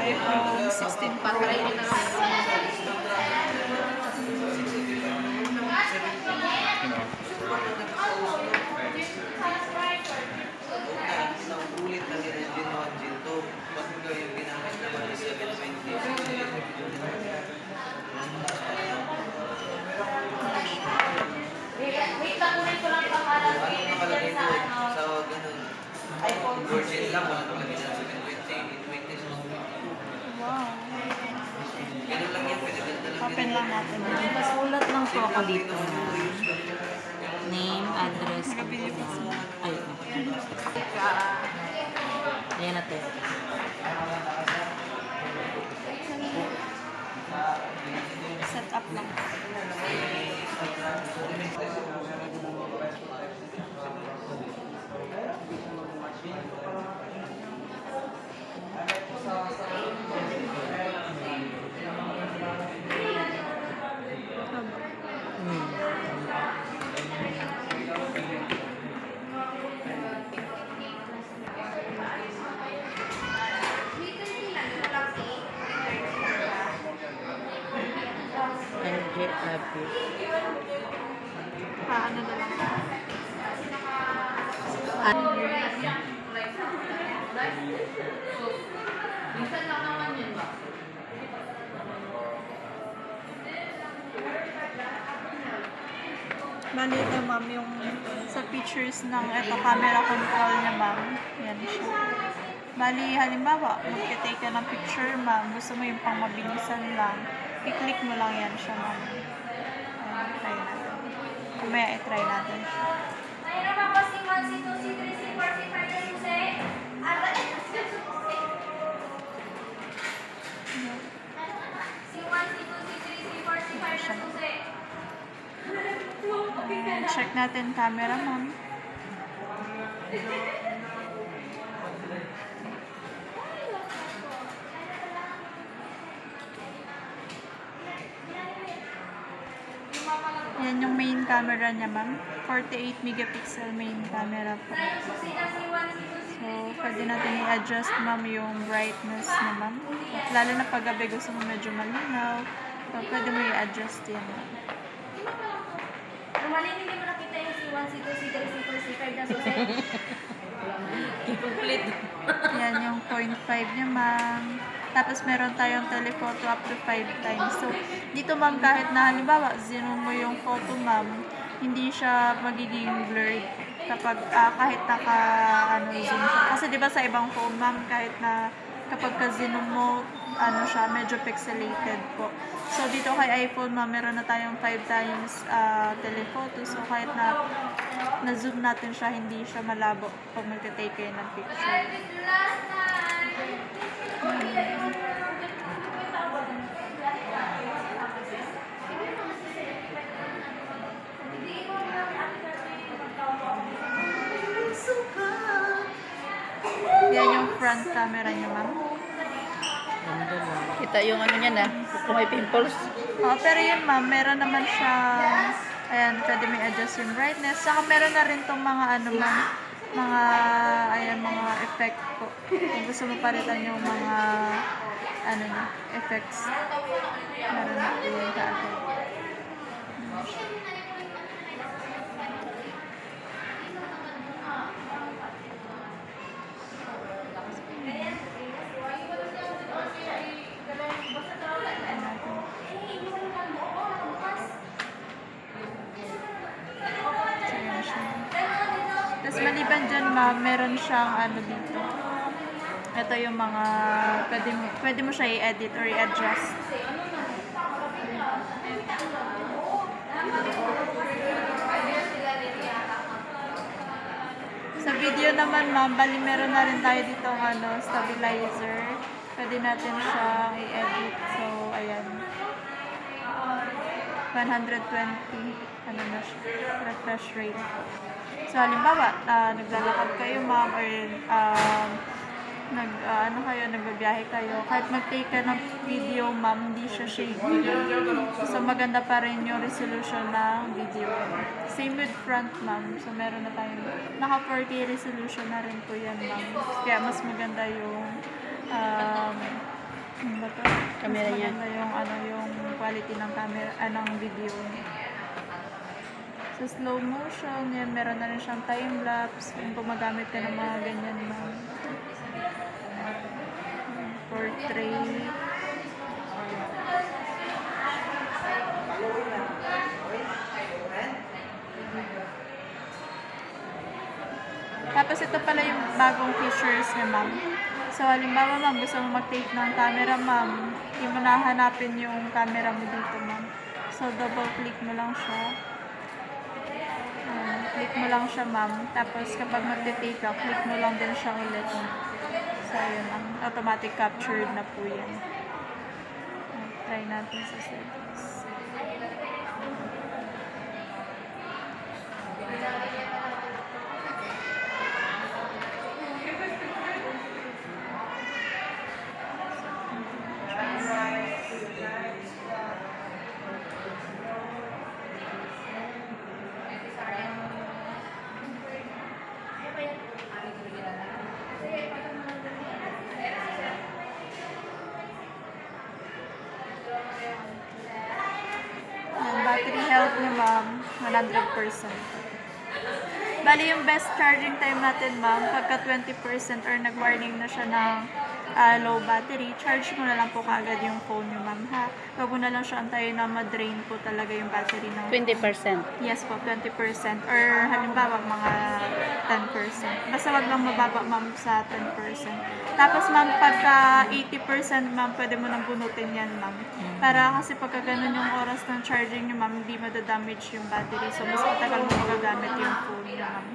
iPhone 16 pa. Try nyo na lang. Ulit na nila Gen 1, Gen 2. Pag yung ginamit naman ng 720. Wait lang, ulit ko lang pangalan. Ano nakalagay ko sa ganun? iPhone Virgin lang, wala nakalagay sa 720, 820, so Wow. ganun lang yan, pwede ganda lang Open yan. lang natin. Tapos ulat lang po ako dito. Name, address. Nag-video pixel. Ay, ayan natin. Set up lang. NJ Happy. Ano na lang. Minsan lang naman yun ba? Bali ito ma'am, yung sa features ng ito camera control niya ma'am. Yan siya. Bali halimbawa, mag-take ka ng picture ma'am, gusto mo yung pang mabilisan lang, i-click mo lang yan siya ma'am. Ayan, try natin. Kumaya i-try natin siya. Ayun naman po si 1, si 2, si 3, si 4, si 5, si 6. Si 1, si 2, si 3, si 4, si 5, si 6. Check natin camera ma'am. Yan yung main camera niya ma'am. 48 megapixel main camera po. So, pwede natin i-adjust ma'am yung brightness niya ma'am. Lalo na pag gabi gusto mo medyo malinaw. So, pwede mo i-adjust yan ma'am. Normally, hindi mo nakita yung si 1, si 2, si 3, si 4, si 5 na suset. Complete. Yan yung 0.5 niya ma'am. Tapos meron tayong telephoto up to 5 times. So, dito ma'am kahit na halimbawa, zoom mo yung photo ma'am, hindi siya magiging blurred kapag kahit zoom siya. Kasi di ba sa ibang phone ma'am, kahit na kapag ka-zoom mo, siya, medyo pixelated po. So, dito kay iPhone ma'am, meron na tayong 5 times telephoto. So, kahit na zoom natin siya, hindi siya malabo pag magte-take kayo ng picture. Yan yung front camera niya, ma'am. Kita yung ano niya na, kung may pimples. Oh, pero yun, ma'am, meron naman siya, ayan, pwede may adjust yung brightness. Saka meron na rin tong mga ma'am, mga effect po. Kung gusto mo palitan yung mga, effects. Meron na po yung kaagad. Tapos maliban dyan ma'am, meron siyang dito. Ito yung mga pwede mo siya i-edit or i-adjust. Sa video naman ma'am, bali meron na rin tayo dito stabilizer. Pwede natin siyang i-edit. So, ayan. 120 na siya, refresh rate. So, halimbawa, naglalakad kayo ma'am or nagbabiyahe kayo. Kahit mag-take ka ng video ma'am, hindi siya shaky. So, maganda pa rin yung resolution ng video. Same with front ma'am. So, meron na tayong naka 4K resolution na rin po yan ma'am. Kaya mas maganda yung Camera niya. Maganda yung yung quality ng camera, ng video niya. Sa slow motion, yan, meron na rin siyang time lapse kung gumagamit ka ng mga ganyan ma'am. Portrait. Tapos ito pala yung bagong features niya ma'am. So halimbawa ma'am, gusto mo mag-take ng camera ma'am, hindi mo na hanapin yung camera mo dito ma'am. So double click mo lang siya. Click mo lang siya ma'am. Tapos kapag mag-take ka, click mo lang din siya ulit. So yun ma'am, automatic captured na po yan. Try natin sa settings. Ang battery health niya ma'am, 100%. Bali yung best charging time natin ma'am, pagka 20% or nag-warning na siya ng low battery, charge mo na lang po kaagad yung phone niyo ma'am ha. Huwag mo na lang siya antayin na ma-drain po talaga yung battery ng 20%. Yes po, 20%. Or halimbawa mga 10%. Basta wag lang mababa ma'am sa 10%. Tapos ma'am, pagka 80% ma'am, pwede mo nang bunutin yan ma'am. Para kasi pagka ganun yung oras ng charging niyo ma'am, hindi madadamage yung battery. So mas matagal mo magagamit yung phone niyo ma'am.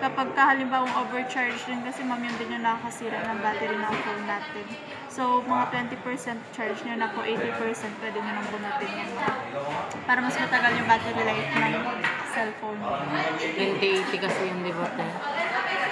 Kapag halimbawa overcharge din kasi ma'am, yun din yung nakakasira ng battery ng phone natin. So mga 20% charge niyo na po, 80% pwede nyo nang bunutin yan ma'am. Para mas matagal yung battery life ng cellphone niyo. 2080 kasi yung di ba tayo?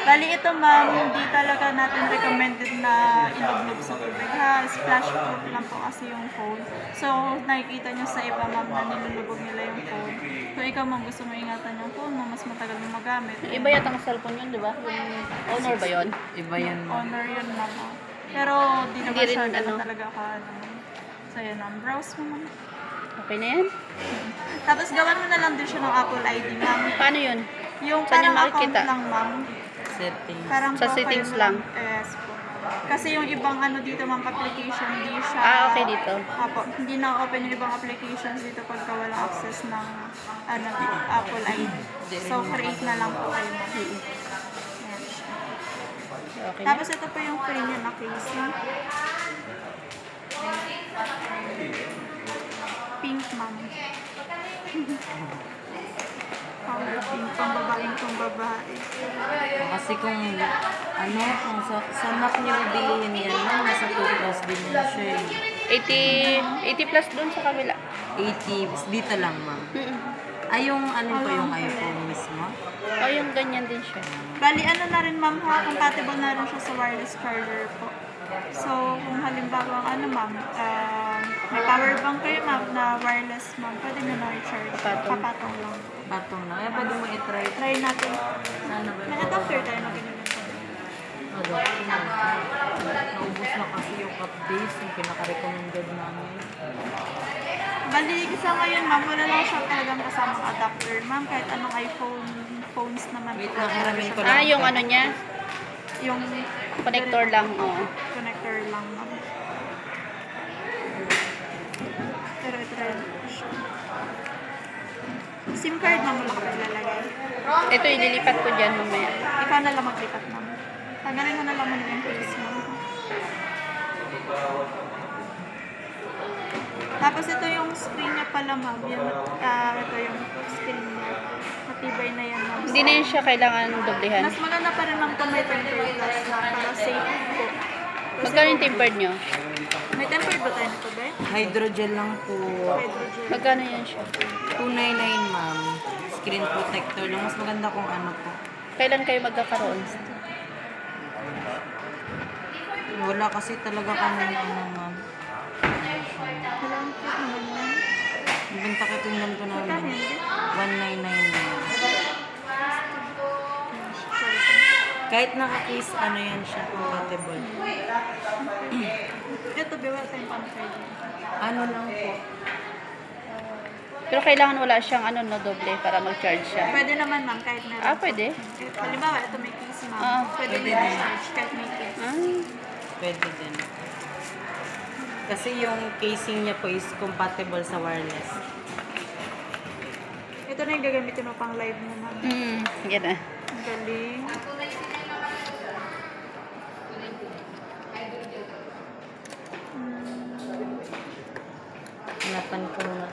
Bali ito ma'am, hindi talaga natin recommended na ilublob sa tubig ha. Splash proof lang po kasi yung phone. So nakikita nyo sa iba ma'am na nilulubog nila yung phone. Kung ikaw ma'am gusto mo ingatan yung phone mo, mas matagal mo magamit. Iba yata ang cellphone yun, di ba? Yung Honor ba yun? Iba yan. Honor yun ma'am. Pero di naman Hindi rin, siya ano. talaga ka. So yun ma'am, browse mo ma'am. Okay na yan? Tapos gawan mo na lang din siya ng Apple ID ma'am. Paano yun? Yung Saan parang yung account makikita? lang ma'am. Settings. Parang Sa profile settings mo lang? Yes po. Kasi yung ibang dito ma'am application, hindi siya... Okay dito. Apo, hindi na-open yung ibang applications dito pagka walang access ng Apple ID. So, create na lang po kayo ma'am. Yan siya. Okay na? Tapos ito po yung free niya na casing. Pink ma'am. Color pink, pang babae. Kasi kung kung sa Mac niyo bibilihin yan, nasa 2 plus din yan siya. 80 plus dun sa kabila. 80, dito lang ma'am. Ay, yung po yung iPhone mismo? O, yung ganyan din siya. Bali, na rin ma'am ha, compatible na rin siya sa wireless charger po. So, kung halimbawa, ma'am, may power bank kayo ma'am na wireless ma'am, pwede nyo na i-charge. Papatong. Papatong lang. Patong na. Kaya pwede mo i-try. Try natin. Sana ba? Nag-adapter tayo na ganyan. Naubos na kasi yung updates, yung pinaka-recommended namin. Bali, sa ngayon ma'am, wala lang siya talagang kasamang adapter ma'am, kahit anong iPhone phones naman. Wait po, lang, hiramin ko lang. siya. Yung ano niya? Yung Connector lang, oo. connector lang ma'am. Pero ito rin siya. SIM card na mo lang ilalagay. Ito, ililipat ko dyan mamaya. Ikaw na lang maglipat ma'am. Tanggalin mo na lang muna yung case mo. Tapos ito yung screen niya pala ma'am. Yan, ito yung screen niya. Matibay na yan ma'am. Hindi na yun siya kailangan doblehan. Mas maganda pa rin ma'am kung may tempered glass na para safe po. Kasi Magkano yung tempered nyo? may tempered ba tayo nito ba? Hydrogel lang po. Hydrogen. Magkano yan siya? 299 ma'am. Screen protector lang. Mas maganda kung ano po. Kailan kayo magkakaroon? Wala kasi talaga kami ma'am. Walang cute naman yan. Ibenta ko tingnan ko Magkano namin. yun? 199 ma'am. Kahit naka-case, ano yan siya, compatible. Ito, biwa tayong pang pwede. Ano lang po. Pero kailangan wala siyang ano, no, doble para mag-charge siya. Pwede naman ma'am, kahit meron. Ah, pwede? Halimbawa, ito may case ma'am. Ah, pwede pwede din din. charge kahit may case. Ah, Pwede din. Kasi yung casing niya po is compatible sa wireless. Ito na yung gagamitin mo pang live mo ma'am. yan na. Ang galing. Hanapan ko muna